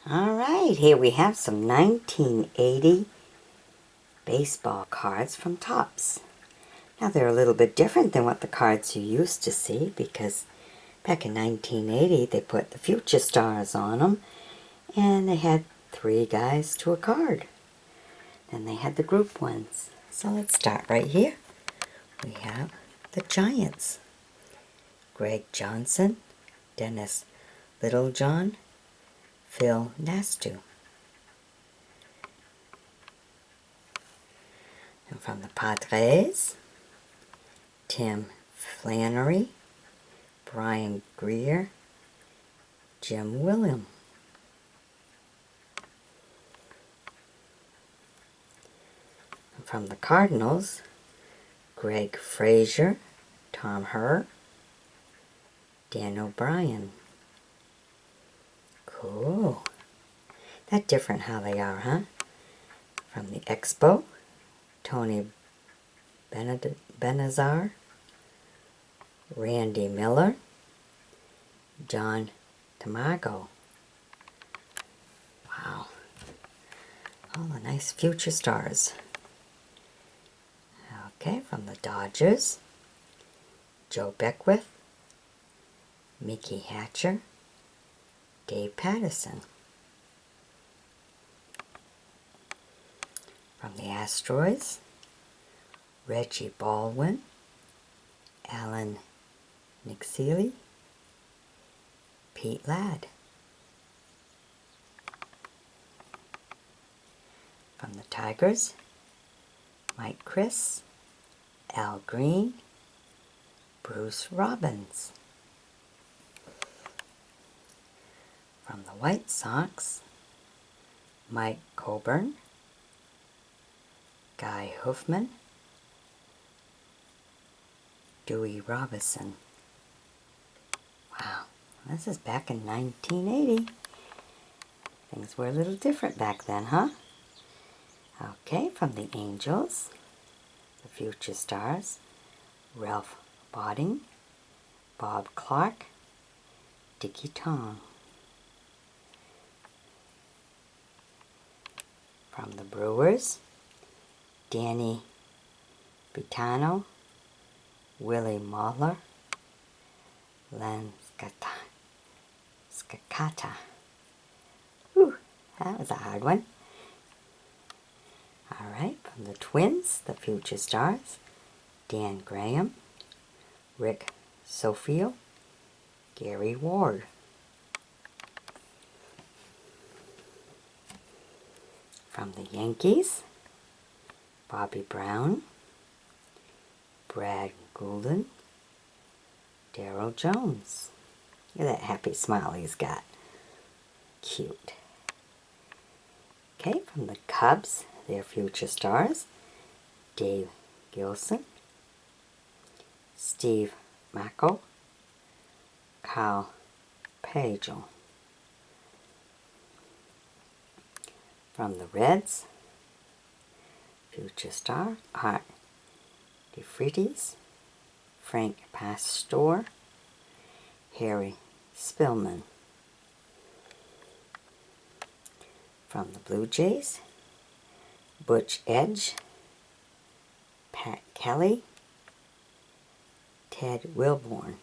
Alright, here we have some 1980 baseball cards from Topps. Now they're a little bit different than what the cards you used to see because back in 1980 they put the future stars on them and they had 3 guys to a card. Then they had the group ones. So let's start right here. We have the Giants. Greg Johnson, Dennis Littlejohn, Phil Nastu. And from the Padres, Tim Flannery, Brian Greer, Jim William. And from the Cardinals, Greg Frazier, Tom Herr, Dan O'Brien. Cool. That's different how they are, huh? From the Expo, Tony Benazar, Randy Miller, John Tamago. Wow. All the nice future stars. Okay, from the Dodgers, Joe Beckwith, Mickey Hatcher, Dave Patterson. From the Asteroids, Reggie Baldwin, Alan Nixili, Pete Ladd. From the Tigers, Mike Chris, Al Green, Bruce Robbins. From the White Sox, Mike Coburn, Guy Hoofman, Dewey Robinson. Wow, this is back in 1980. Things were a little different back then, huh? Okay, from the Angels, the future stars, Ralph Botting, Bob Clark, Dickie Tong. From the Brewers, Danny Bitano, Willie Mahler, Len Scacata. Whew, that was a hard one. Alright, from the Twins, the future stars, Dan Graham, Rick Sofio, Gary Ward. From the Yankees, Bobby Brown, Brad Goulden, Darryl Jones. Look at that happy smile he's got. Cute. Okay, from the Cubs, their future stars, Dave Gilson, Steve Macko, Kyle Pagel. From the Reds, future star, Art DeFreitas, Frank Pastore, Harry Spillman. From the Blue Jays, Butch Edge, Pat Kelly, Ted Wilborn.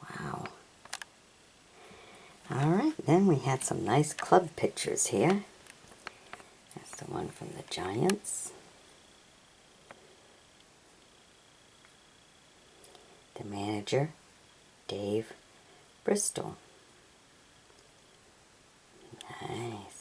Wow. Alright, then we had some nice club pictures here. That's the one from the Giants. The manager, Dave Bristol. Nice.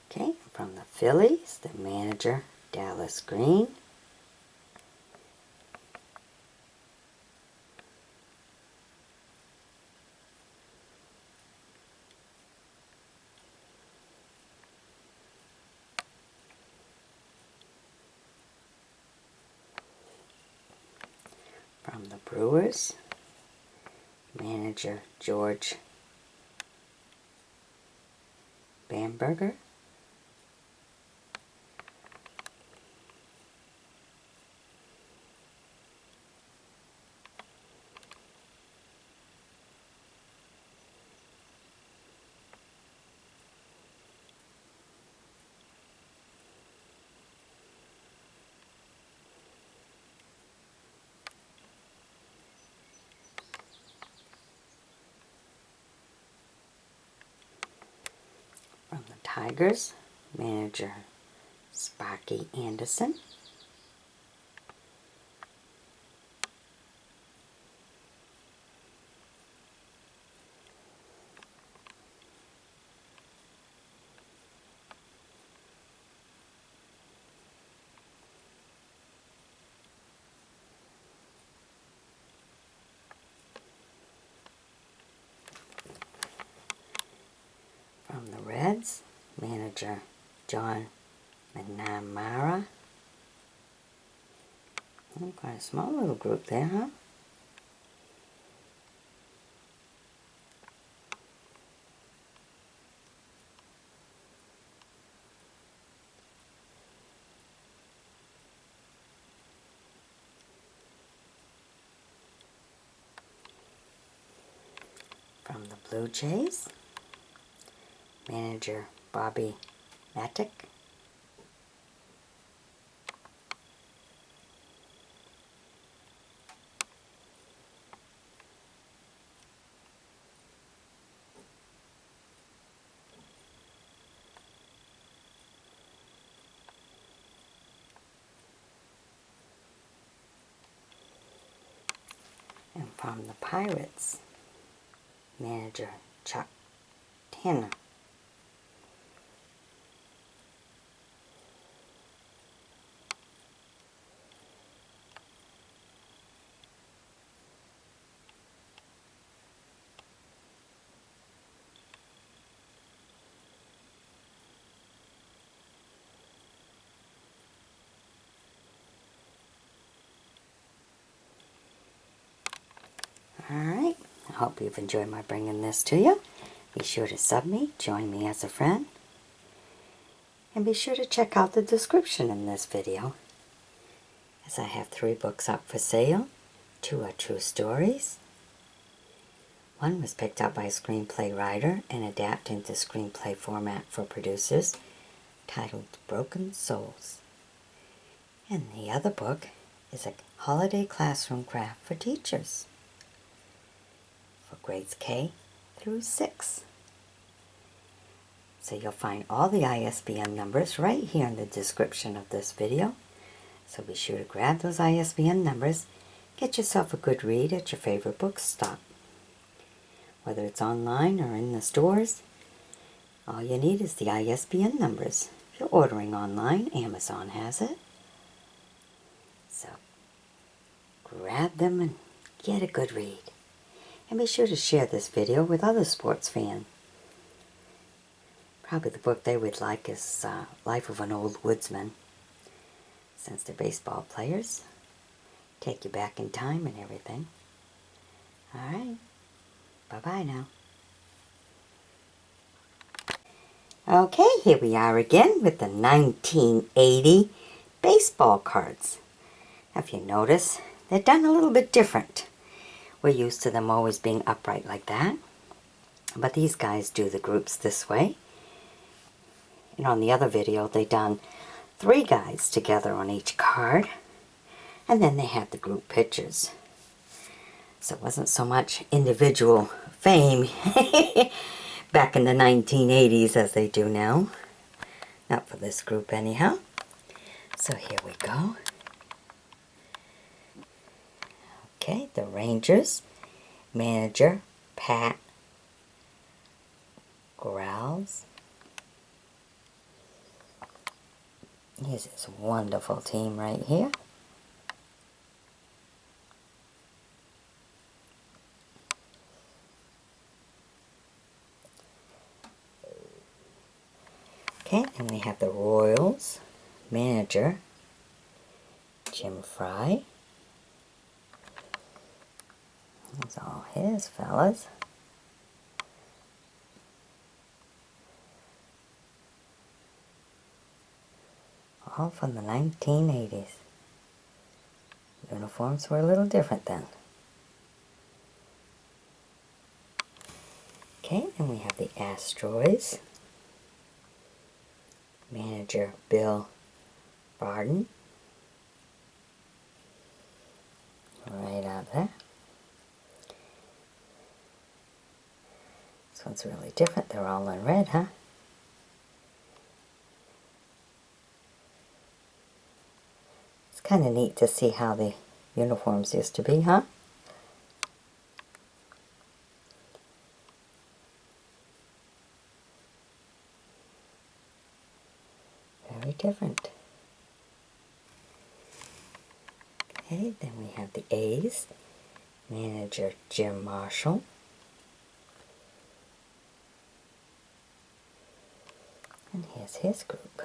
Okay, from the Phillies, the manager, Dallas Green. From the Brewers, manager, George Bamberger. From the Tigers, manager Sparky Anderson. From the Reds, manager John McNamara. Oh, quite a small little group there, huh? From the Blue Jays, manager Bobby Matic. And from the Pirates, manager Chuck Tanner. Alright, I hope you've enjoyed my bringing this to you. Be sure to sub me, join me as a friend, and be sure to check out the description in this video, as I have 3 books up for sale. 2 are true stories. 1 was picked up by a screenplay writer and adapted into screenplay format for producers, titled Broken Souls. And the other book is a holiday classroom craft for teachers, for grades K through 6. So you'll find all the ISBN numbers right here in the description of this video. So be sure to grab those ISBN numbers, get yourself a good read at your favorite bookstop. Whether it's online or in the stores, all you need is the ISBN numbers. If you're ordering online, Amazon has it. So grab them and get a good read. And be sure to share this video with other sports fans. Probably the book they would like is Life of an Old Woodsman, since they're baseball players. Take you back in time and everything. Alright, bye-bye now. Okay, here we are again with the 1980 baseball cards. If you notice, they're done a little bit different. We're used to them always being upright like that, but these guys do the groups this way. And on the other video, they done 3 guys together on each card, and then they had the group pictures. So it wasn't so much individual fame back in the 1980s as they do now. Not for this group anyhow. So here we go. Okay, the Rangers, manager Pat Growls. Here's this wonderful team right here. Okay, and we have the Royals, manager Jim Fry. That's all his fellas. All from the 1980s. Uniforms were a little different then. Okay, then we have the Asteroids. Manager Bill Barden. Right out there. This one's really different. They're all in red, huh? It's kind of neat to see how the uniforms used to be, huh? Very different. Okay, then we have the A's. Manager Jim Marshall. And here's his group.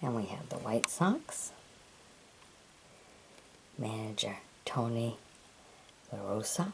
And we have the White Sox. Manager Tony La Rosa.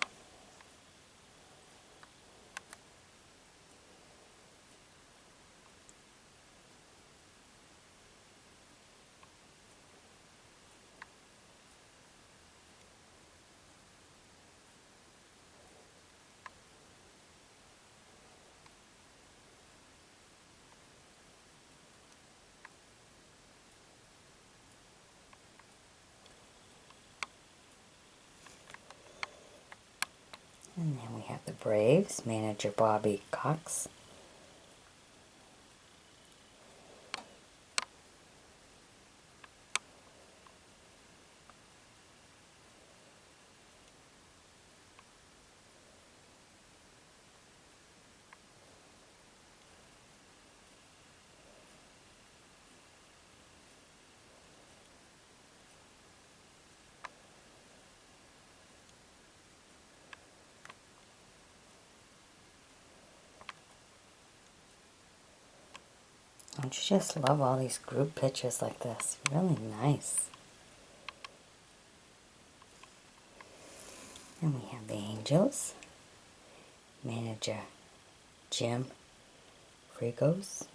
And then we have the Braves, manager Bobby Cox. Don't you just love all these group pictures like this? Really nice. And we have the Angels. Manager Jim Frigos.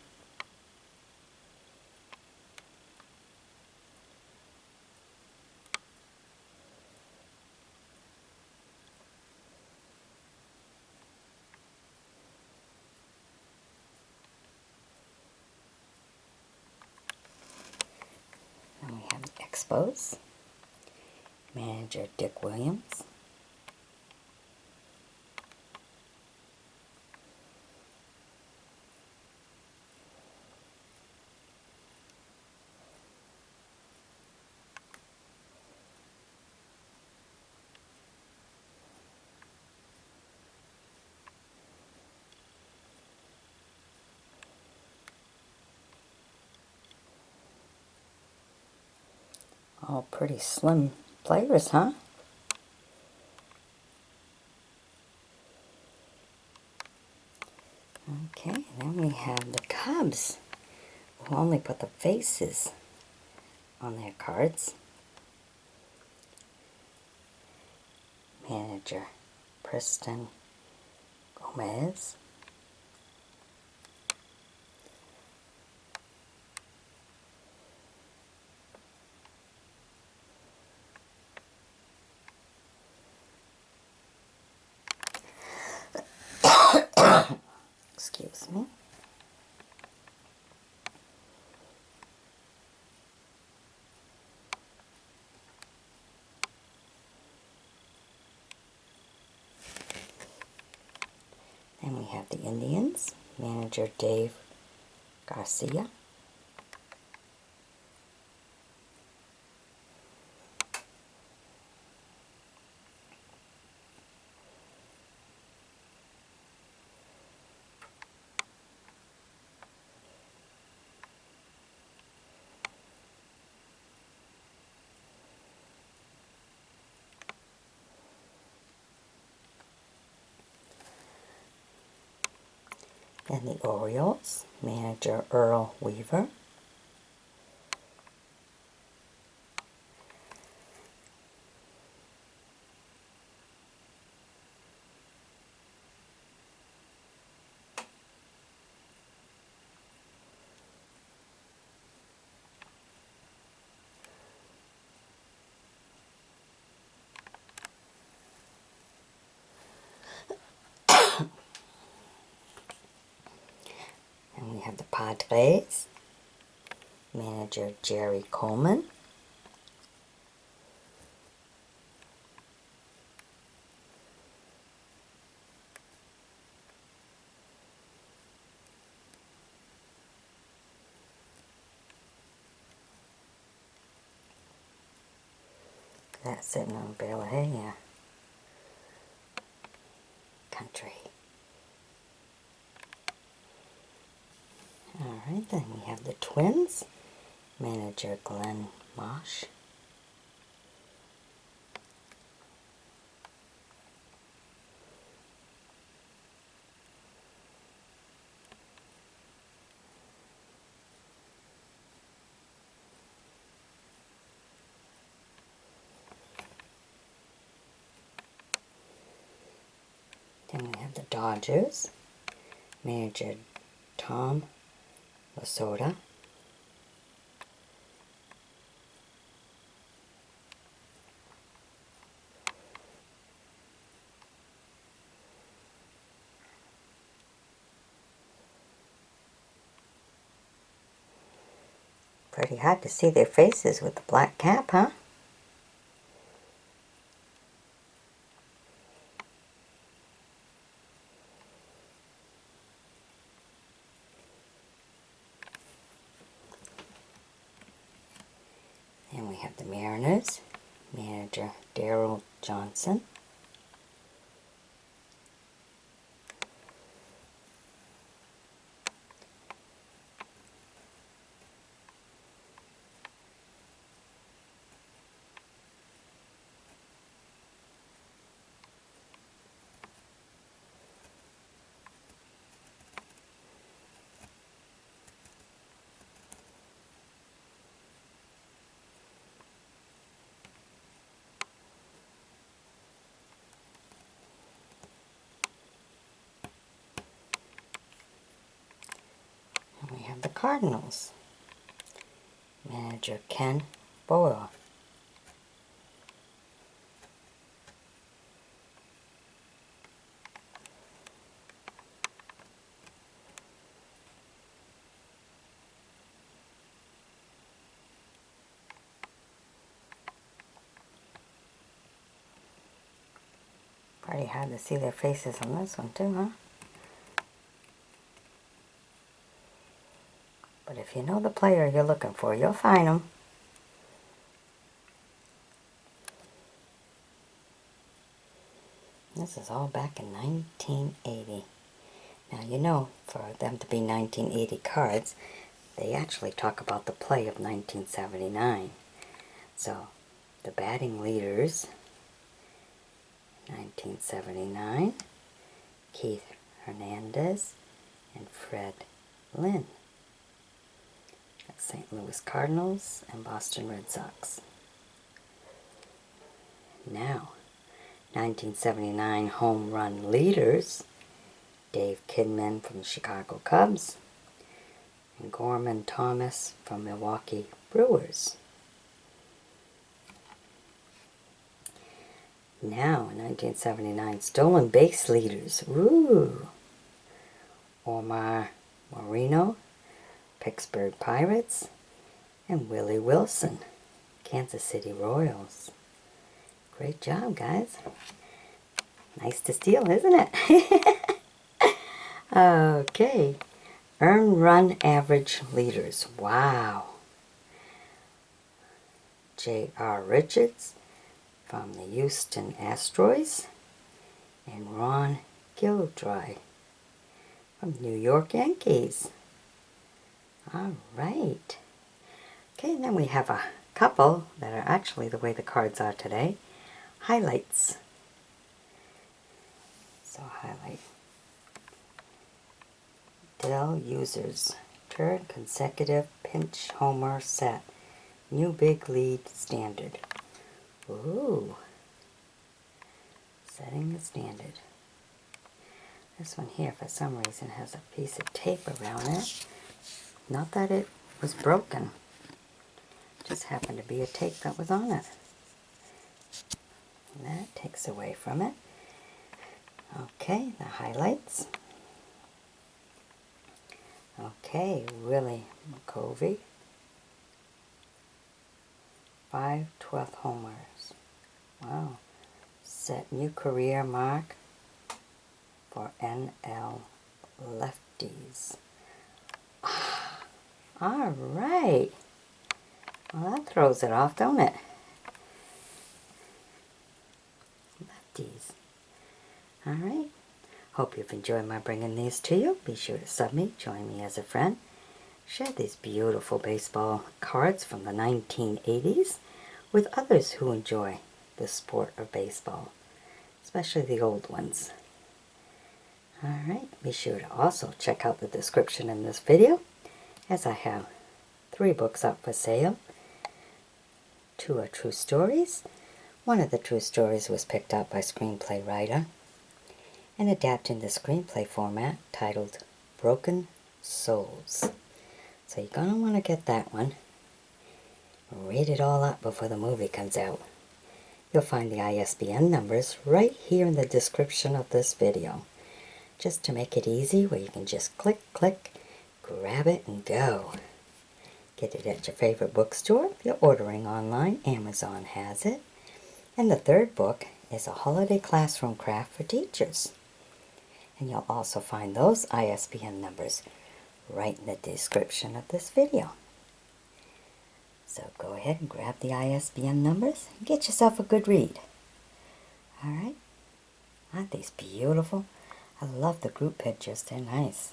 And we have the Expos. Manager Dick Williams. All pretty slim players, huh? Okay, then we have the Cubs, who only put the faces on their cards. Manager Preston Gomez. Excuse me. Then we have the Indians, manager Dave Garcia. And the Orioles, manager Earl Weaver. And we have the Padres, manager Jerry Coleman. That's sitting on Beaulieu country. Alright, then we have the Twins, manager Glenn Mosh. Then we have the Dodgers, manager Tom Lasorda. Pretty hard to see their faces with the black cap, huh? And we have the Mariners, manager Darrell Johnson. And we have the Cardinals, manager Ken Boyle. Pretty hard to see their faces on this one too, huh? But if you know the player you're looking for, you'll find them. This is all back in 1980. Now, you know, for them to be 1980 cards, they actually talk about the play of 1979. So, the batting leaders, 1979, Keith Hernandez and Fred Lynn. That's St. Louis Cardinals and Boston Red Sox. Now, 1979 home run leaders, Dave Kidman from the Chicago Cubs and Gorman Thomas from Milwaukee Brewers. Now, in 1979, stolen base leaders, ooh, Omar Moreno, Pittsburgh Pirates, and Willie Wilson, Kansas City Royals. Great job, guys. Nice to steal, isn't it? Okay. Earned run average leaders. Wow. J.R. Richards from the Houston Astros and Ron Gilroy from New York Yankees. All right. Okay, and then we have a couple that are actually the way the cards are today. Highlights. So highlight Bill Users. Third consecutive pinch homer set. New big lead standard. Ooh. Setting the standard. This one here, for some reason, has a piece of tape around it. Not that it was broken. Just happened to be a tape that was on it. And that takes away from it. Okay, the highlights. Okay, Willie McCovey. 5 12th homers. Wow. Set new career mark for NL lefties. All right. Well, that throws it off, don't it? Lefties. All right. Hope you've enjoyed my bringing these to you. Be sure to sub me, join me as a friend. Share these beautiful baseball cards from the 1980s with others who enjoy the sport of baseball, especially the old ones. Alright, be sure to also check out the description in this video, as I have 3 books up for sale. 2 are true stories. One of the true stories was picked up by screenplay writer and adapted in the screenplay format titled Broken Souls. So you're going to want to get that one. Read it all up before the movie comes out. You'll find the ISBN numbers right here in the description of this video. Just to make it easy, where you can just click, grab it, and go. Get it at your favorite bookstore. If you're ordering online, Amazon has it. And the 3rd book is a holiday classroom craft for teachers. And you'll also find those ISBN numbers right in the description of this video. So go ahead and grab the ISBN numbers and get yourself a good read. Alright? Aren't these beautiful? I love the group pictures. They're nice.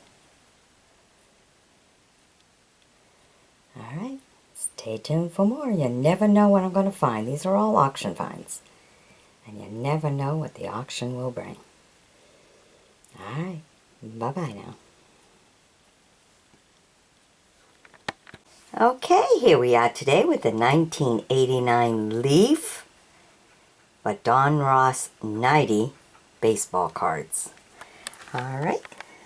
Alright. Stay tuned for more. You never know what I'm going to find. These are all auction finds. And you never know what the auction will bring. Alright. Bye-bye now. Okay, here we are today with the 1989 Leaf, but Donruss 90 baseball cards. Alright,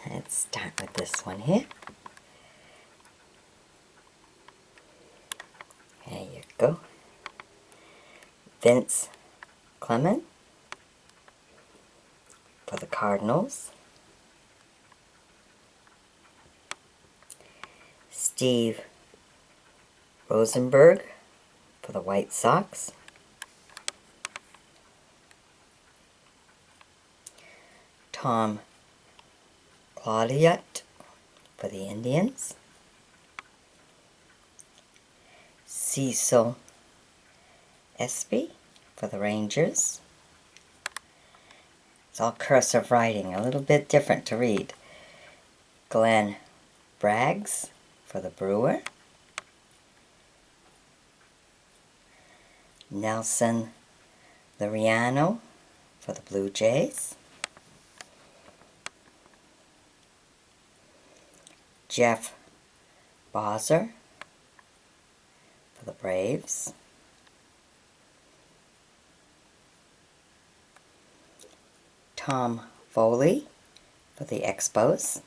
let's start with this one here. There you go. Vince Clement for the Cardinals. Steve Rosenberg for the White Sox. Tom Claudiot for the Indians. Cecil Espy for the Rangers. It's all cursive writing, a little bit different to read. Glenn Braggs for the Brewer. Nelson Liriano for the Blue Jays. Jeff Bozzer for the Braves. Tom Foley for the Expos.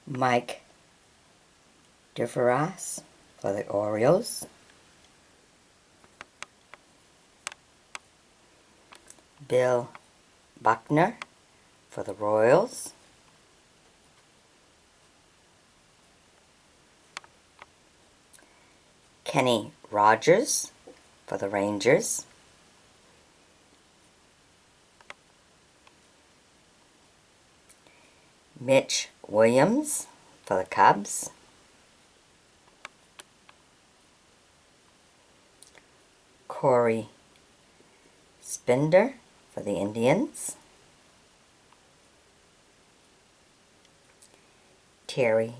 Mike DeVeras for the Orioles. Bill Buckner for the Royals. Kenny Rogers for the Rangers. Mitch Williams for the Cubs. Corey Spinder for the Indians. Terry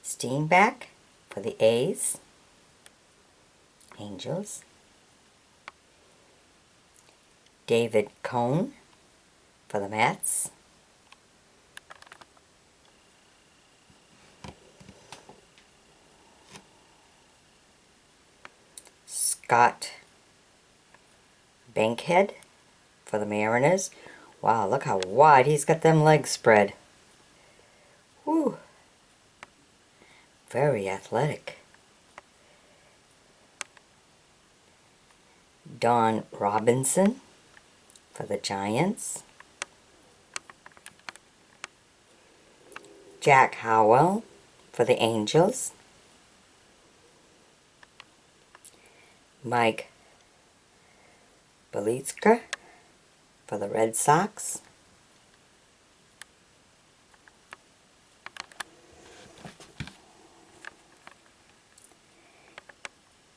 Steenback for the Angels. David Cohn for the Mets. Scott Bankhead for the Mariners. Wow, look how wide he's got them legs spread. Whew. Very athletic. Don Robinson for the Giants. Jack Howell for the Angels. Mike Belitska for the Red Sox.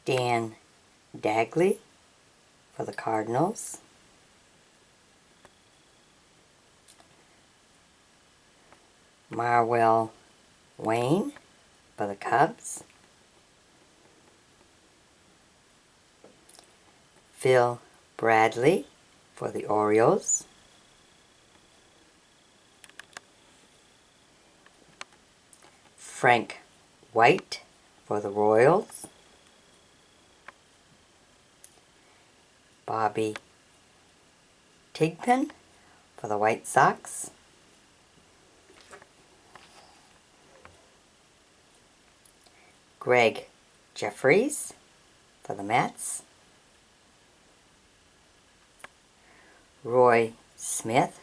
Dan Dagley for the Cardinals. Marwell Wayne for the Cubs. Phil Bradley for the Orioles. Frank White for the Royals. Bobby Tigpen for the White Sox. Greg Jeffries for the Mets. Roy Smith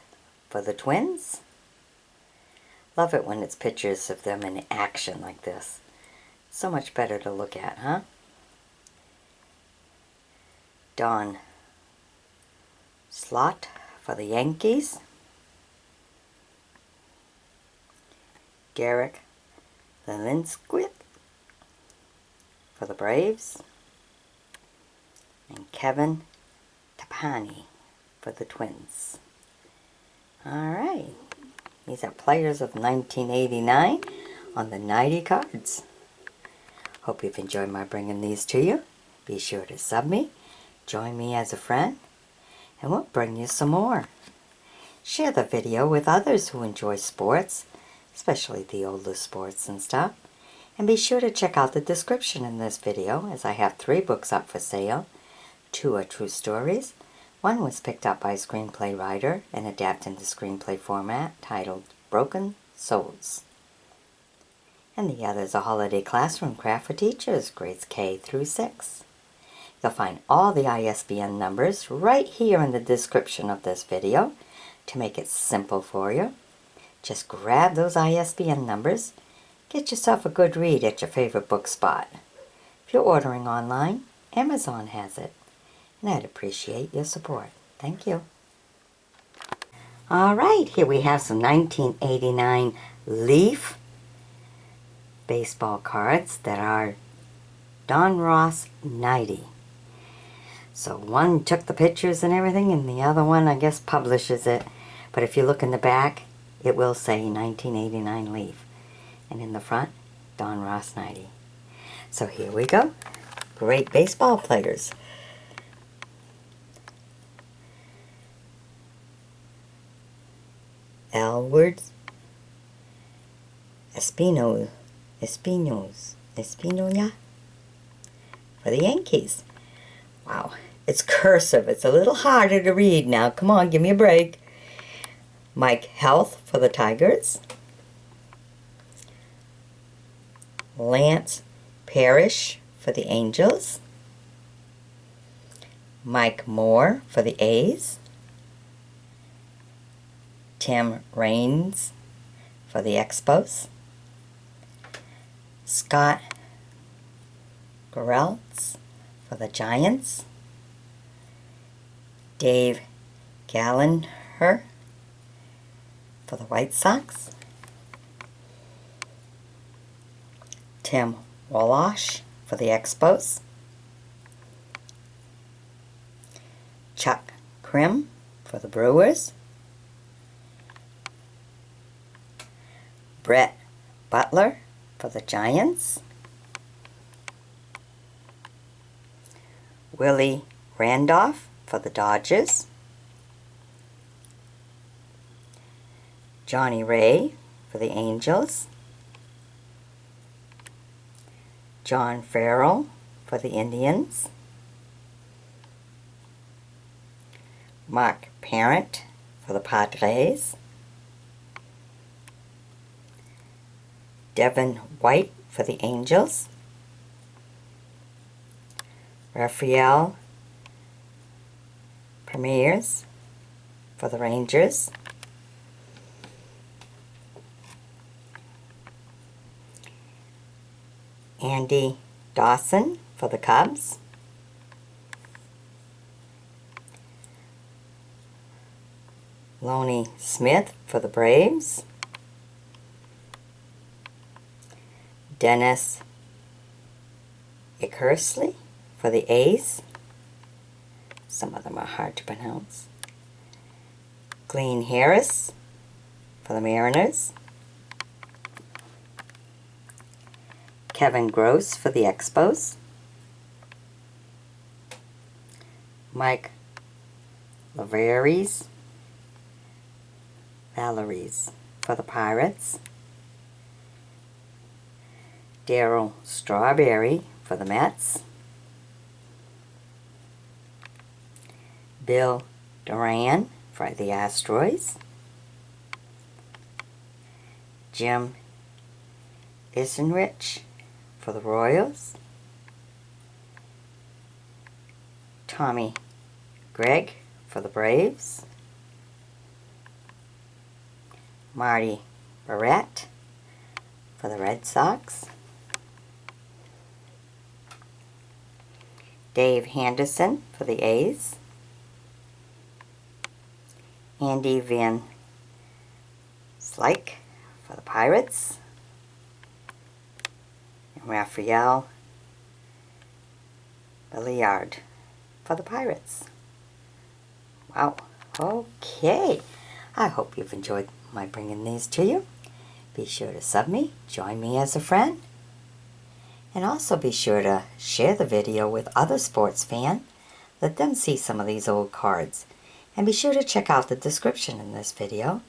for the Twins. Love it when it's pictures of them in action like this. So much better to look at, huh? Don Slot for the Yankees. Derek Linsquith for the Braves. And Kevin Tapani for the Twins. Alright, these are players of 1989 on the 90 cards. Hope you've enjoyed my bringing these to you. Be sure to sub me, join me as a friend, and we'll bring you some more. Share the video with others who enjoy sports, especially the older sports and stuff. And be sure to check out the description in this video, as I have 3 books up for sale. 2 are true stories. One was picked up by a screenplay writer and adapted into screenplay format, titled Broken Souls. And the other is a holiday classroom craft for teachers, grades K through 6. You'll find all the ISBN numbers right here in the description of this video to make it simple for you. Just grab those ISBN numbers, get yourself a good read at your favorite book spot. If you're ordering online, Amazon has it. And I'd appreciate your support. Thank you. Alright, here we have some 1989 Leaf baseball cards that are Donruss 90. So one took the pictures and everything, and the other one, I guess, publishes it. But if you look in the back, it will say 1989 Leaf. And in the front, Donruss 90. So here we go. Great baseball players. Alward Espinoya for the Yankees. Wow, it's cursive. It's a little harder to read now. Come on, give me a break. Mike Health for the Tigers. Lance Parrish for the Angels. Mike Moore for the A's. Tim Raines for the Expos. Scott Geraltz for the Giants. Dave Gallagher for the White Sox. Tim Wolosh for the Expos. Chuck Krim for the Brewers. Brett Butler for the Giants. Willie Randolph for the Dodgers. Johnny Ray for the Angels. John Farrell for the Indians. Mark Parent for the Padres. Devin White for the Angels. Rafael Premiers for the Rangers. Andy Dawson for the Cubs. Lonnie Smith for the Braves. Dennis Eckersley for the A's. Some of them are hard to pronounce. Glenn Harris for the Mariners. Kevin Gross for the Expos. Mike Valeries for the Pirates. Darryl Strawberry for the Mets. Bill Duran for the Astros. Jim Isenrich for the Royals. Tommy Gregg for the Braves. Marty Barrett for the Red Sox. Dave Henderson for the A's. Andy Van Slyke for the Pirates. And Rafael Belliard for the Pirates. Wow. Okay. I hope you've enjoyed my bringing these to you. Be sure to sub me, join me as a friend, and also be sure to share the video with other sports fans. Let them see some of these old cards. And be sure to check out the description in this video,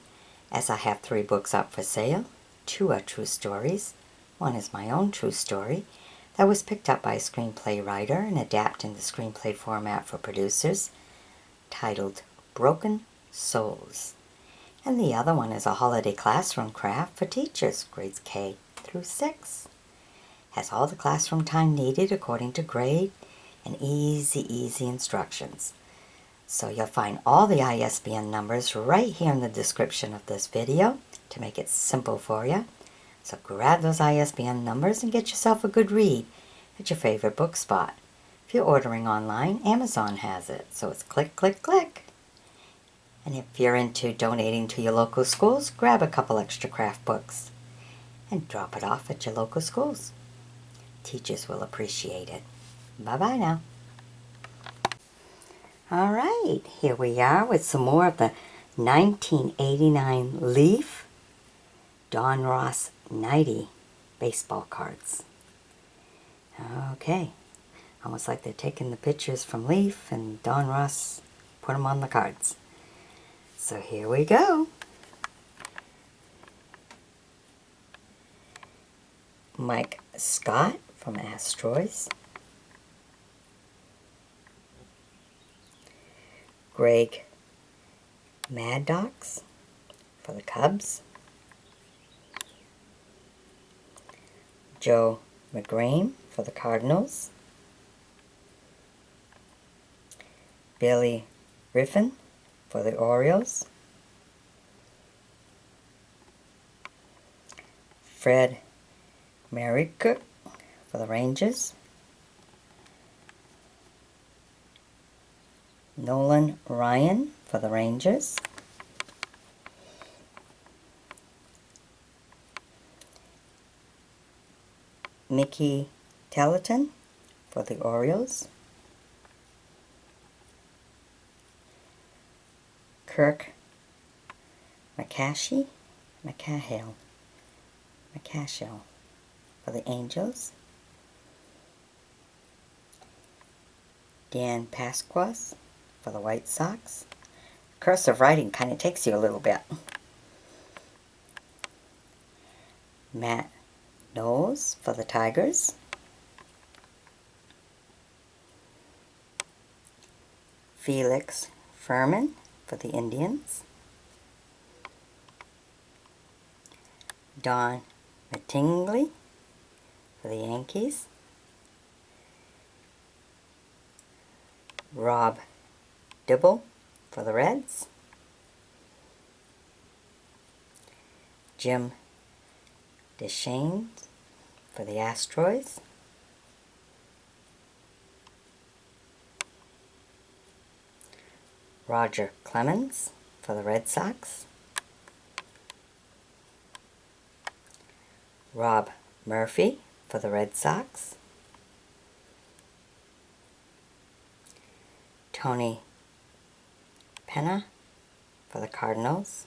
as I have 3 books up for sale. 2 are true stories. 1 is my own true story that was picked up by a screenplay writer and adapted in the screenplay format for producers, titled Broken Souls. And the other one is a holiday classroom craft for teachers, grades K through 6. Has all the classroom time needed according to grade and easy instructions. So you'll find all the ISBN numbers right here in the description of this video to make it simple for you. So grab those ISBN numbers and get yourself a good read at your favorite book spot. If you're ordering online, Amazon has it. So it's click, click, click. And if you're into donating to your local schools, grab a couple extra craft books and drop it off at your local schools. Teachers will appreciate it. Bye-bye now. All right, here we are with some more of the 1989 Leaf Donruss 90 baseball cards. Okay, almost like they're taking the pictures from Leaf and Donruss, put them on the cards. So here we go. Mike Scott from Astros. Greg Maddox for the Cubs. Joe McGrain for the Cardinals. Billy Griffin for the Orioles. Fred Merrick for the Rangers. Nolan Ryan for the Rangers. Mickey Telleton for the Orioles. Kirk McCahill for the Angels. Dan Pasquas for the White Sox. Cursive writing kind of takes you a little bit. Matt Knowles for the Tigers. Felix Furman for the Indians. Don Mattingly for the Yankees. Rob Dibble for the Reds. Jim Deshane for the Astros. Roger Clemens for the Red Sox. Rob Murphy for the Red Sox. Tony Penna for the Cardinals.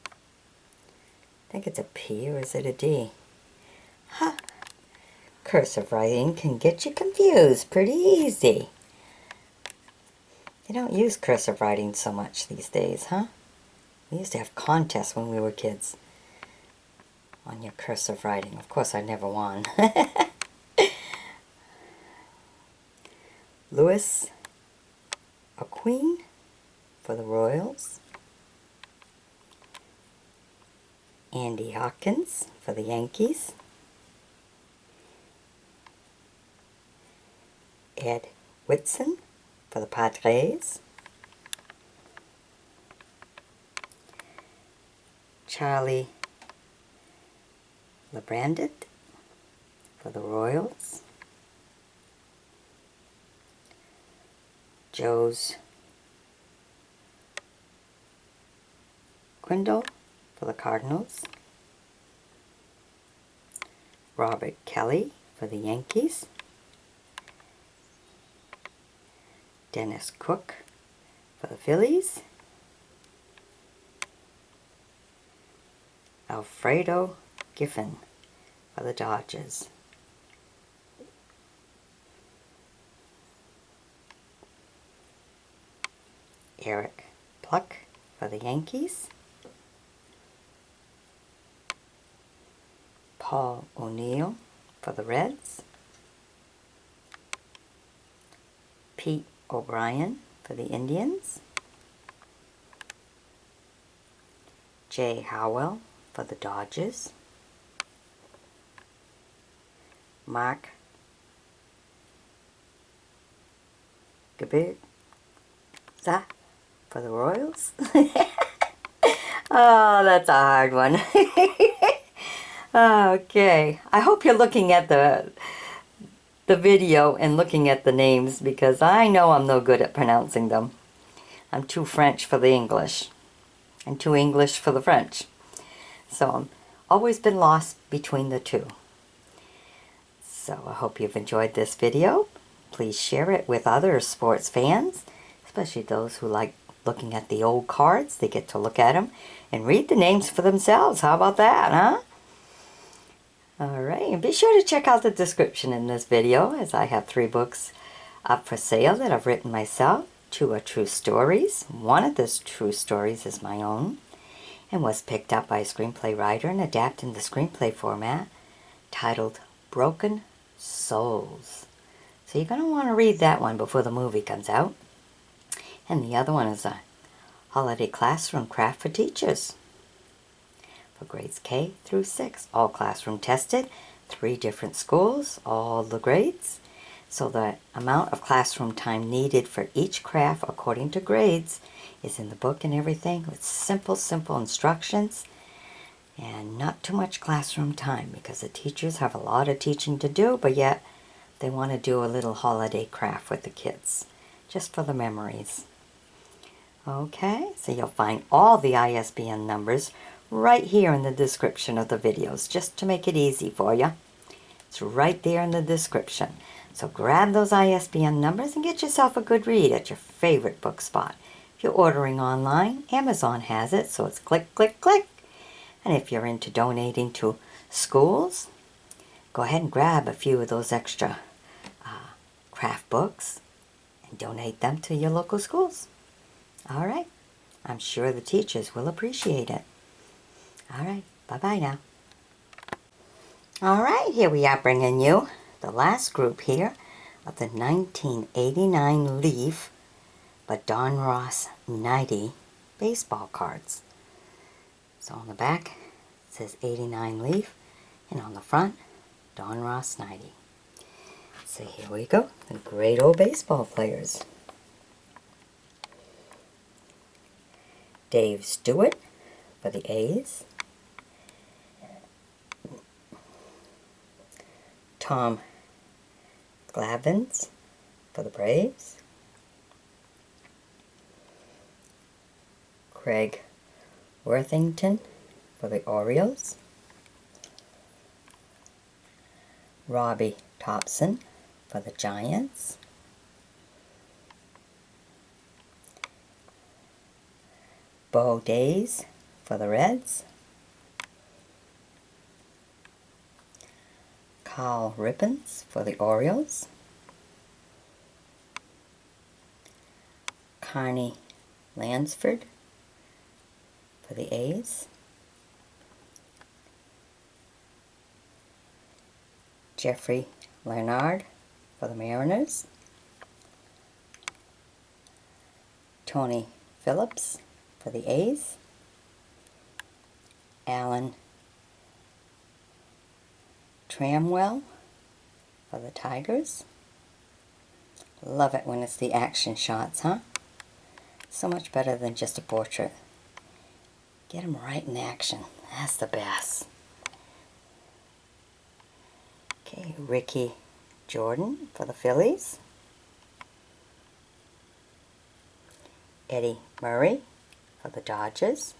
I think it's a P, or is it a D? Huh. Cursive writing can get you confused pretty easy. They don't use cursive writing so much these days, huh? We used to have contests when we were kids on your cursive writing. Of course, I never won. Louis Aquin for the Royals. Andy Hawkins for the Yankees. Ed Whitson for the Padres. Charlie LeBrandit for the Royals. Joe's Quindle for the Cardinals. Robert Kelly for the Yankees. Dennis Cook for the Phillies. Alfredo Giffen for the Dodgers. Eric Pluck for the Yankees. Paul O'Neill for the Reds. Pete O'Brien for the Indians. Jay Howell for the Dodgers. Mark Gabirza for the Royals. Oh, that's a hard one. Okay, I hope you're looking at the video and looking at the names, because I know I'm no good at pronouncing them. I'm too French for the English and too English for the French. So I've always been lost between the two. So I hope you've enjoyed this video. Please share it with other sports fans, especially those who like looking at the old cards. They get to look at them and read the names for themselves. How about that, huh? Alright, and be sure to check out the description in this video, as I have 3 books up for sale that I've written myself. 2 are true stories. One of those true stories is my own and was picked up by a screenplay writer and adapted in the screenplay format, titled Broken Souls. So you're going to want to read that one before the movie comes out. And the other one is a holiday classroom craft for teachers. For grades K through 6, all classroom tested, 3 different schools, all the grades. So the amount of classroom time needed for each craft according to grades is in the book and everything, with simple instructions and not too much classroom time, because the teachers have a lot of teaching to do, but yet they want to do a little holiday craft with the kids, just for the memories. Okay, so you'll find all the ISBN numbers right here in the description of the videos, just to make it easy for you. It's right there in the description. So grab those ISBN numbers and get yourself a good read at your favorite book spot. If you're ordering online, Amazon has it, so it's click, click, click. And if you're into donating to schools, go ahead and grab a few of those extra craft books and donate them to your local schools. All right. I'm sure the teachers will appreciate it. All right. Bye-bye now. All right. Here we are bringing you the last group here of the 1989 Leaf but Donruss 90 baseball cards. So on the back it says 89 leaf, and on the front, Donruss 90. So here we go, the great old baseball players. Dave Stewart for the A's. Tom Glavins for the Braves. Craig Worthington for the Orioles. Robbie Thompson for the Giants. Bo Days for the Reds. Carl Rippens for the Orioles. Carney Lansford for the A's. Jeffrey Leonard for the Mariners. Tony Phillips for the A's. Alan Tramwell for the Tigers. Love it when it's the action shots, huh? So much better than just a portrait. Get them right in action. That's the best. Okay, Ricky Jordan for the Phillies. Eddie Murray for the Dodgers.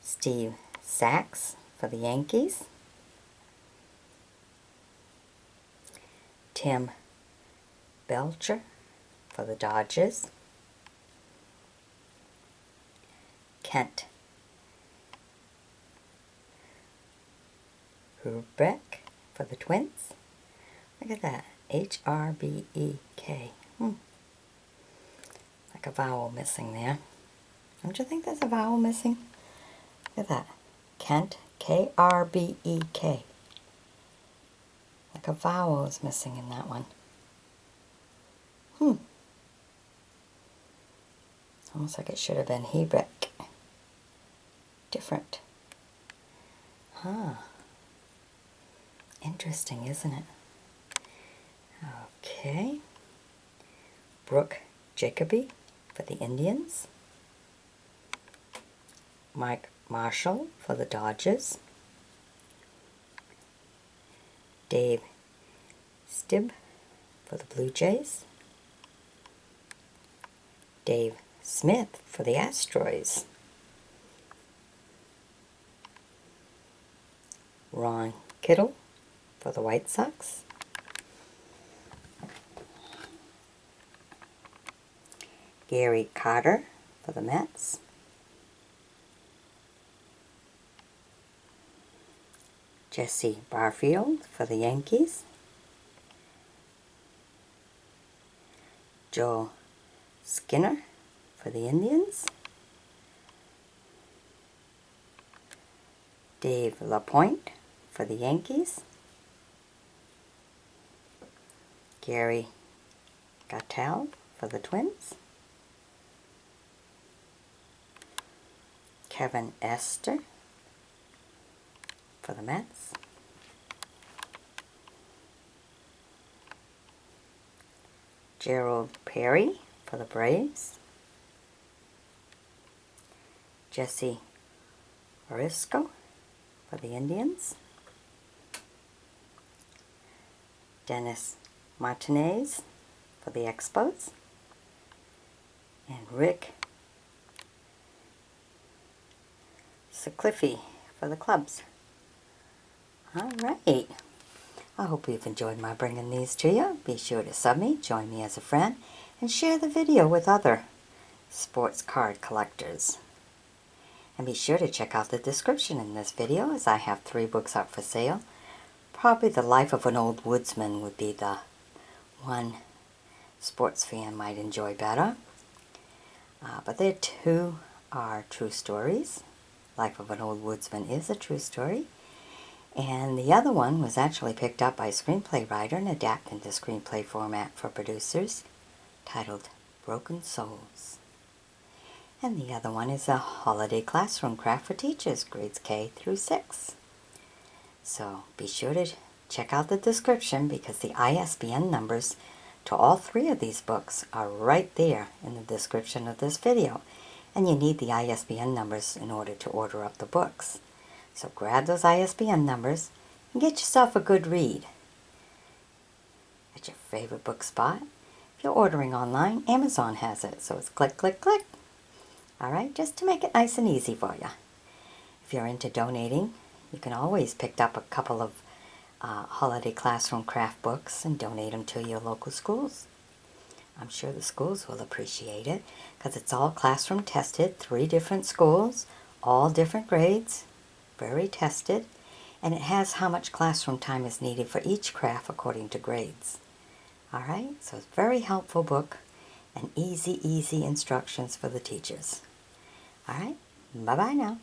Steve Sachs for the Yankees. Tim Belcher for the Dodgers. Kent Hrbek for the Twins. Look at that. H-R-B-E-K. Like a vowel missing there. Don't you think there's a vowel missing? Look at that. Kent, K-R-B-E-K. Like a vowel is missing in that one. Almost like it should have been Hebrek. Different. Interesting, isn't it? Okay. Brooke Jacoby for the Indians. Mike Marshall for the Dodgers. Dave Stibb for the Blue Jays. Dave Smith for the Astros. Ron Kittle for the White Sox. Gary Carter for the Mets. Jesse Barfield for the Yankees. Joe Skinner for the Indians. Dave LaPointe for the Yankees. Gary Gattel for the Twins. Kevin Esther for the Mets. Gerald Perry for the Braves. Jesse Orisco for the Indians. Dennis Martinez for the Expos. And Rick Secluded for the Cubs. Alright, I hope you've enjoyed my bringing these to you. Be sure to sub me, join me as a friend, and share the video with other sports card collectors. And be sure to check out the description in this video, as I have 3 books up for sale. Probably The Life of an Old Woodsman would be the one sports fan might enjoy better. But there too are true stories. Life of an Old Woodsman is a true story. And the other one was actually picked up by a screenplay writer and adapted into screenplay format for producers, titled Broken Souls. And the other one is a holiday classroom craft for teachers, grades K through 6. So be sure to check out the description because the ISBN numbers to all 3 of these books are right there in the description of this video. And you need the ISBN numbers in order to order up the books. So grab those ISBN numbers and get yourself a good read at your favorite book spot. If you're ordering online, Amazon has it, so it's click, click, click. Alright, just to make it nice and easy for you. If you're into donating, you can always pick up a couple of holiday classroom craft books and donate them to your local schools. I'm sure the schools will appreciate it because it's all classroom tested, 3 different schools, all different grades, very tested, and it has how much classroom time is needed for each craft according to grades. Alright, so it's a very helpful book and easy instructions for the teachers. Alright, bye-bye now.